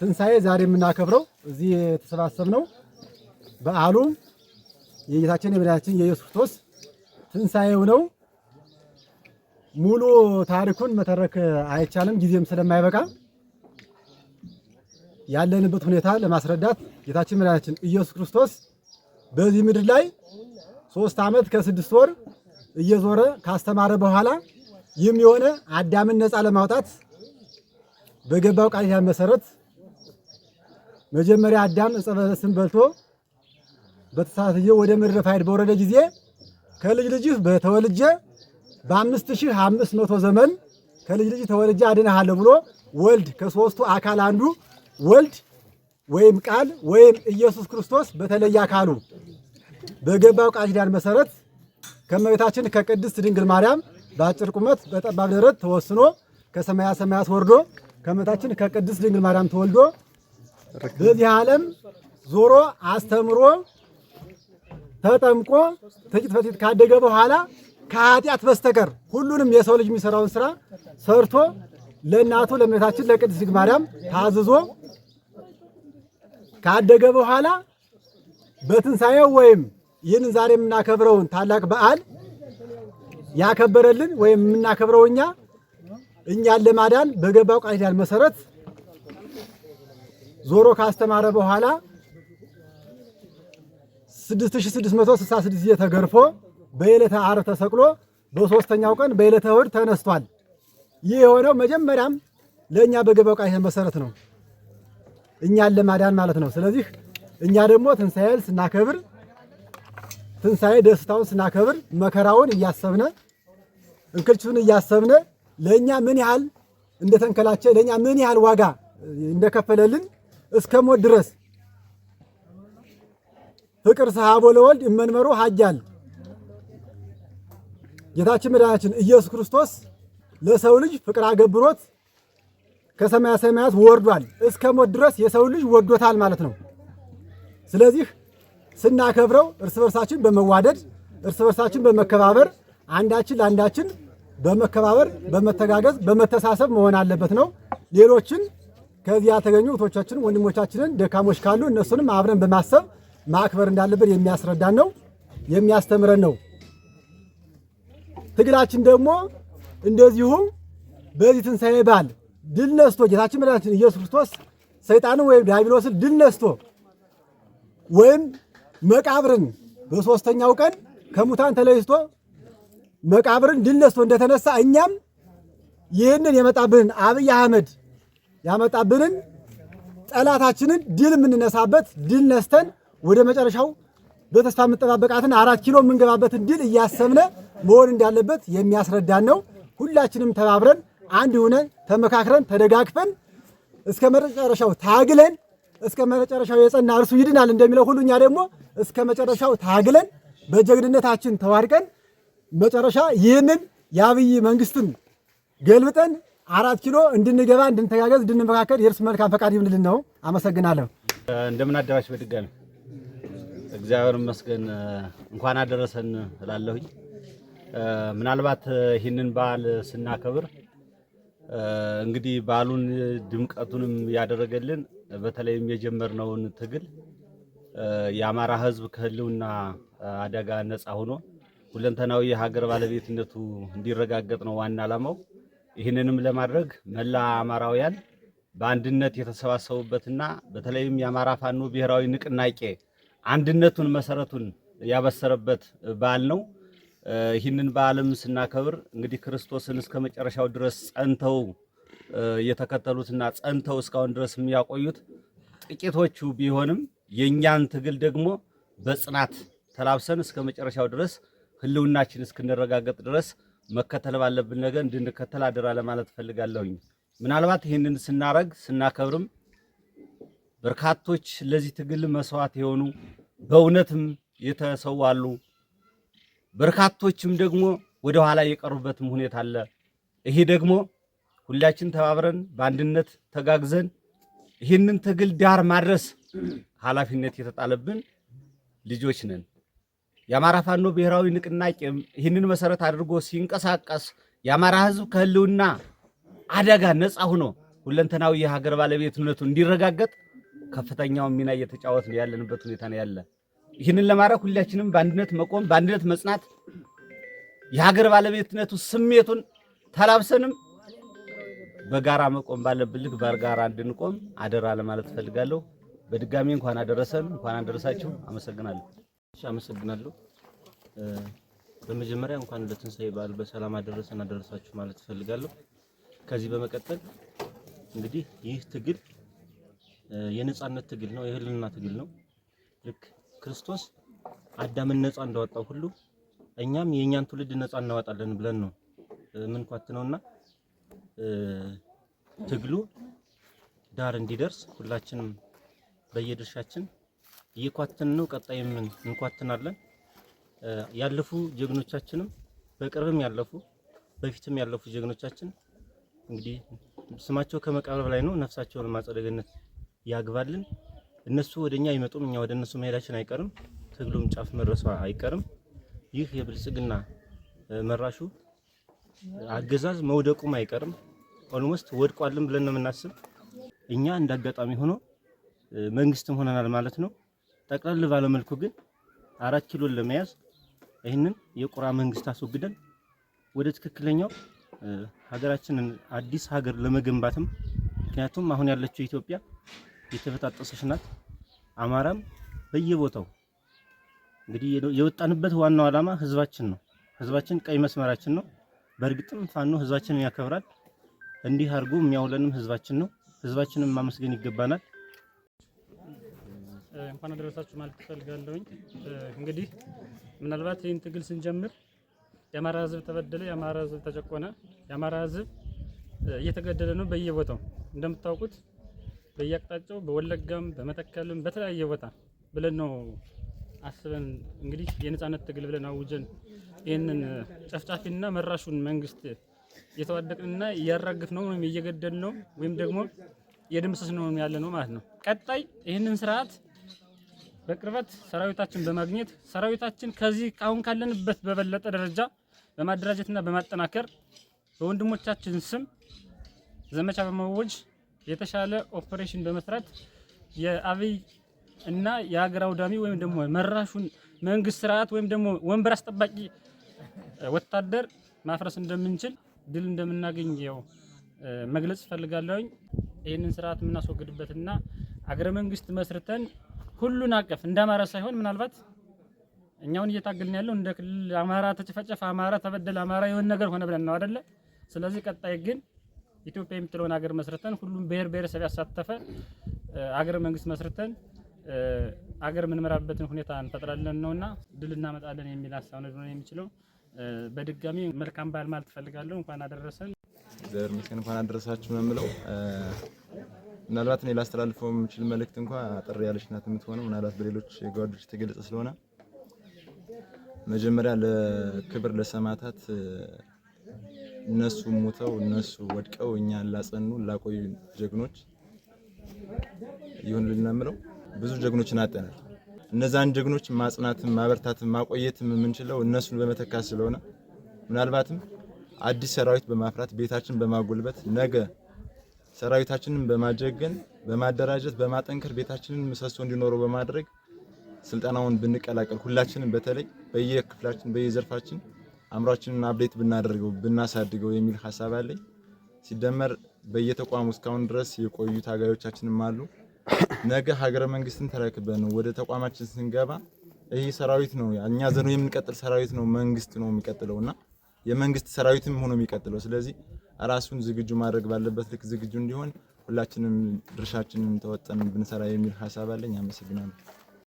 ትንሣኤ ዛሬ የምናከብረው እዚህ የተሰባሰብነው በዓሉ የጌታችን የመድኃኒታችን የኢየሱስ ክርስቶስ ትንሣኤው ነው። ሙሉ ታሪኩን መተረክ አይቻልም፣ ጊዜም ስለማይበቃ ያለንበት ሁኔታ ለማስረዳት ጌታችን መድኃኒታችን ኢየሱስ ክርስቶስ በዚህ ምድር ላይ 3 ዓመት ከ6 ወር እየዞረ ካስተማረ በኋላ የሚሆነ አዳምን ነፃ ለማውጣት በገባው ቃል ኪዳን መሰረት መጀመሪያ አዳም ዕፀ በለስን በልቶ በተሳሳተ ጊዜ ወደ ምድረ ፋይድ በወረደ ጊዜ ከልጅ ልጅህ በተወልጄ በ5500 ዘመን ከልጅ ልጅ ተወልጄ አድንሃለሁ ብሎ ወልድ ከሶስቱ አካል አንዱ ወልድ ወይም ቃል ወይም ኢየሱስ ክርስቶስ በተለየ አካሉ በገባው ቃል ኪዳን መሰረት ከእመቤታችን ከቅድስት ድንግል ማርያም በአጭር ቁመት በጠባብ ደረት ተወስኖ ከሰማያ ሰማያት ወርዶ ከእመቤታችን ከቅድስት ድንግል ማርያም ተወልዶ በዚህ ዓለም ዞሮ አስተምሮ ተጠምቆ ጥቂት በጥቂት ካደገ በኋላ ከኃጢአት በስተቀር ሁሉንም የሰው ልጅ የሚሰራውን ስራ ሰርቶ ለእናቱ ለእመቤታችን ለቅድስት ድንግል ማርያም ታዝዞ ካደገ በኋላ በትንሣኤው ወይም ይህንን ዛሬ የምናከብረውን ታላቅ በዓል ያከበረልን ወይም የምናከብረው እኛን ለማዳን በገባው ቃል ኪዳን መሰረት ዞሮ ካስተማረ በኋላ 6666 ጊዜ ተገርፎ በዕለተ ዓርብ ተሰቅሎ በሶስተኛው ቀን በዕለተ እሑድ ተነስቷል። ይህ የሆነው መጀመሪያም ለእኛ በገባው ቃል ኪዳን መሰረት ነው፣ እኛን ለማዳን ማለት ነው። ስለዚህ እኛ ደግሞ ትንሣኤን ስናከብር ትንሣኤ ደስታውን ስናከብር መከራውን እያሰብነ እንክልቹን እያሰብነ ለእኛ ምን ያህል እንደተንከላቸ ለእኛ ምን ያህል ዋጋ እንደከፈለልን እስከ ሞት ድረስ ፍቅር ሰሃቦ ለወልድ እመንመሮ ሀጃል ጌታችን መድኃኒታችን ኢየሱስ ክርስቶስ ለሰው ልጅ ፍቅር አገብሮት ከሰማያ ሰማያት ወርዷል። እስከ ሞት ድረስ የሰው ልጅ ወዶታል ማለት ነው። ስለዚህ ስናከብረው እርስ በርሳችን በመዋደድ እርስ በርሳችን በመከባበር አንዳችን ለአንዳችን በመከባበር በመተጋገዝ በመተሳሰብ መሆን አለበት ነው። ሌሎችን ከዚያ ያተገኙ እህቶቻችን ወንድሞቻችንን ደካሞች ካሉ እነሱንም አብረን በማሰብ ማክበር እንዳለበት የሚያስረዳን ነው፣ የሚያስተምረን ነው። ትግላችን ደግሞ እንደዚሁ በዚህ ትንሣኤ በዓል ድል ነስቶ ጌታችን መድኃኒታችን ኢየሱስ ክርስቶስ ሰይጣንን ወይም ዲያብሎስን ድል ነስቶ ወይም መቃብርን በሶስተኛው ቀን ከሙታን ተለይቶ መቃብርን ድል ነስቶ እንደተነሳ እኛም ይህንን የመጣብንን አብይ አህመድ ያመጣብንን ጠላታችንን ድል የምንነሳበት ድል ነስተን ወደ መጨረሻው በተስፋ የምንጠባበቃትን 4 ኪሎ የምንገባበትን ድል እያሰብነ መሆን እንዳለበት የሚያስረዳን ነው። ሁላችንም ተባብረን አንድ ሆነን ተመካክረን ተደጋግፈን እስከ መጨረሻው ታግለን እስከ መጨረሻው የጸና እርሱ ይድናል እንደሚለው ሁሉ እኛ ደግሞ እስከ መጨረሻው ታግለን በጀግንነታችን ተዋድቀን መጨረሻ ይህንን የአብይ መንግስትን ገልብጠን 4 ኪሎ እንድንገባ እንድንተጋገዝ እንድንመካከል የእርሱ መልካም ፈቃድ ይሁንልን ነው። አመሰግናለሁ። እንደምን አደራችሁ። በድጋሚ እግዚአብሔር ይመስገን እንኳን አደረሰን እላለሁኝ። ምናልባት ይህንን በዓል ስናከብር እንግዲህ በዓሉን ድምቀቱንም ያደረገልን በተለይም የጀመርነውን ትግል የአማራ ሕዝብ ከህልውና አደጋ ነፃ ሆኖ ሁለንተናዊ የሀገር ባለቤትነቱ እንዲረጋገጥ ነው ዋና ዓላማው። ይህንንም ለማድረግ መላ አማራውያን በአንድነት የተሰባሰቡበትና በተለይም የአማራ ፋኖ ብሔራዊ ንቅናቄ አንድነቱን መሰረቱን ያበሰረበት በዓል ነው። ይህንን በዓልም ስናከብር እንግዲህ ክርስቶስን እስከ መጨረሻው ድረስ ጸንተው የተከተሉትና ጸንተው እስካሁን ድረስ የሚያቆዩት ጥቂቶቹ ቢሆንም የኛን ትግል ደግሞ በጽናት ተላብሰን እስከ መጨረሻው ድረስ ህልውናችን እስክንረጋገጥ ድረስ መከተል ባለብን ነገር እንድንከተል አደራ ለማለት ፈልጋለሁኝ። ምናልባት ይህንን ስናከብርም በርካቶች ለዚህ ትግል መስዋዕት የሆኑ በእውነትም የተሰዋሉ፣ በርካቶችም ደግሞ ወደ ኋላ የቀሩበትም ሁኔታ አለ። ይሄ ደግሞ ሁላችን ተባብረን በአንድነት ተጋግዘን ይህንን ትግል ዳር ማድረስ ኃላፊነት የተጣለብን ልጆች ነን። የአማራ ፋኖ ብሔራዊ ንቅናቄ ይህንን መሰረት አድርጎ ሲንቀሳቀስ የአማራ ህዝብ ከህልውና አደጋ ነፃ ሆኖ ሁለንተናዊ የሀገር ባለቤትነቱ እንዲረጋገጥ ከፍተኛውን ሚና እየተጫወት ነው ያለንበት ሁኔታ ነው ያለ። ይህንን ለማድረግ ሁላችንም በአንድነት መቆም፣ በአንድነት መጽናት፣ የሀገር ባለቤትነቱ ስሜቱን ተላብሰንም በጋራ መቆም ባለብን ልክ በጋራ እንድንቆም አደራ ለማለት ፈልጋለሁ። በድጋሚ እንኳን አደረሰን፣ እንኳን አደረሳችሁ። አመሰግናለሁ። አመሰግናለሁ። በመጀመሪያ እንኳን ለትንሳኤ በዓል በሰላም አደረሰን አደረሳችሁ ማለት ፈልጋለሁ። ከዚህ በመቀጠል እንግዲህ ይህ ትግል የነጻነት ትግል ነው፣ የህልውና ትግል ነው። ልክ ክርስቶስ አዳምን ነጻ እንዳወጣው ሁሉ እኛም የኛን ትውልድ ነጻ እናወጣለን ብለን ነው ምንኳትነውና ትግሉ ዳር እንዲደርስ ሁላችንም በየድርሻችን እየኳተን ነው። ቀጣይም እንኳትናለን። ያለፉ ጀግኖቻችንም በቅርብም ያለፉ በፊትም ያለፉ ጀግኖቻችን እንግዲህ ስማቸው ከመቃብር ላይ ነው። ነፍሳቸውን ማጸደ ገነት ያግባልን። እነሱ ወደኛ አይመጡም፣ እኛ ወደ እነሱ መሄዳችን አይቀርም። ትግሉም ጫፍ መድረሱ አይቀርም። ይህ የብልጽግና መራሹ አገዛዝ መውደቁም አይቀርም። ኦልሞስት ወድቋልን ብለን ነው የምናስብ። እኛ እንዳጋጣሚ ሆኖ መንግስትም ሆነናል ማለት ነው። ጠቅላላ ባለ መልኩ ግን 4 ኪሎን ለመያዝ ይህንን የቁራ መንግስት አስወግደን ወደ ትክክለኛው ሀገራችንን አዲስ ሀገር ለመገንባትም ምክንያቱም አሁን ያለችው ኢትዮጵያ የተበጣጠሰች ናት። አማራም በየቦታው እንግዲህ የወጣንበት ዋናው ዓላማ ህዝባችን ነው። ህዝባችን ቀይ መስመራችን ነው። በእርግጥም ፋኖ ህዝባችንን ያከብራል። እንዲህ አድርጎ የሚያውለንም ህዝባችን ነው። ህዝባችንን ማመስገን ይገባናል። እንኳን አደረሳችሁ ማለት ፈልጋለሁኝ። እንግዲህ ምናልባት ይህን ትግል ስንጀምር የአማራ ህዝብ ተበደለ፣ የአማራ ህዝብ ተጨቆነ፣ የአማራ ህዝብ እየተገደለ ነው በየቦታው እንደምታውቁት በየአቅጣጫው በወለጋም በመተከልም በተለያየ ቦታ ብለን ነው አስበን እንግዲህ የነጻነት ትግል ብለን አውጀን ይህንን ጨፍጫፊና መራሹን መንግስት እየተዋደቅንና እያራግፍ ነው ወይም እየገደል ነው ወይም ደግሞ የድምስስ ነው ያለ ነው ማለት ነው። ቀጣይ ይህንን ስርዓት በቅርበት ሰራዊታችን በማግኘት ሰራዊታችን ከዚህ አሁን ካለንበት በበለጠ ደረጃ በማደራጀትና በማጠናከር በወንድሞቻችን ስም ዘመቻ በማወጅ የተሻለ ኦፕሬሽን በመስራት የአብይ እና የሀገር አውዳሚ ወይም ደግሞ መራሹን መንግስት ስርዓት ወይም ደግሞ ወንበር አስጠባቂ ወታደር ማፍረስ እንደምንችል ድል እንደምናገኝ ያው መግለጽ ፈልጋለሁኝ። ይህንን ስርዓት የምናስወግድበትና አገረ መንግስት መስርተን ሁሉን አቀፍ እንደ አማራ ሳይሆን ምናልባት እኛውን እየታገልን ያለው እንደ ክልል አማራ ተጨፈጨፈ፣ አማራ ተበደለ፣ አማራ የሆነ ነገር ሆነ ብለን ነው አይደለ? ስለዚህ ቀጣይ ግን ኢትዮጵያ የምትለውን ሀገር መስርተን ሁሉም ብሔር ብሔረሰብ ያሳተፈ አገረ መንግስት መስርተን አገር የምንመራበትን ሁኔታ እንፈጥራለን ነውና ድል እናመጣለን የሚል ሀሳብ ነው የሚችለው። በድጋሚ መልካም በዓል ማለት ፈልጋለሁ። እንኳን አደረሰን። ዘር መስከን እንኳን አደረሳችሁ ነው የምለው። ምናልባት እኔ ላስተላልፈው የምችል መልእክት እንኳን አጠር ያለች ናት የምትሆነው። ምናልባት በሌሎች ጓዶች ተገለጸ ስለሆነ መጀመሪያ ለክብር ለሰማዕታት እነሱ ሞተው እነሱ ወድቀው እኛን ላጸኑ ላቆዩ ጀግኖች ይሁን ልንምለው። ብዙ ጀግኖችን አጠናል። እነዛን ጀግኖች ማጽናትም ማበርታትም ማቆየትም የምንችለው እነሱን በመተካት ስለሆነ ምናልባትም አዲስ ሰራዊት በማፍራት ቤታችን በማጎልበት ነገ ሰራዊታችንን በማጀገን በማደራጀት በማጠንከር ቤታችንን ምሰሶ እንዲኖረው በማድረግ ስልጠናውን ብንቀላቀል ሁላችንም በተለይ በየክፍላችን በየዘርፋችን አምራችንን አፕዴት ብናደርገው ብናሳድገው የሚል ሐሳብ አለኝ። ሲደመር በየተቋሙ እስካሁን ድረስ የቆዩ ታጋዮቻችንም አሉ። ነገ ሀገረ መንግስትን ተረክበን ወደ ተቋማችን ስንገባ ይሄ ሰራዊት ነው እኛ ዘኑ የምንቀጥል ሰራዊት ነው መንግስት ነው የሚቀጥለውና የመንግስት ሰራዊትም ሆኖ የሚቀጥለው። ስለዚህ ራሱን ዝግጁ ማድረግ ባለበት ልክ ዝግጁ እንዲሆን ሁላችንም ድርሻችንን ተወጠን ብንሰራ የሚል ሐሳብ አለኝ። አመሰግናለሁ።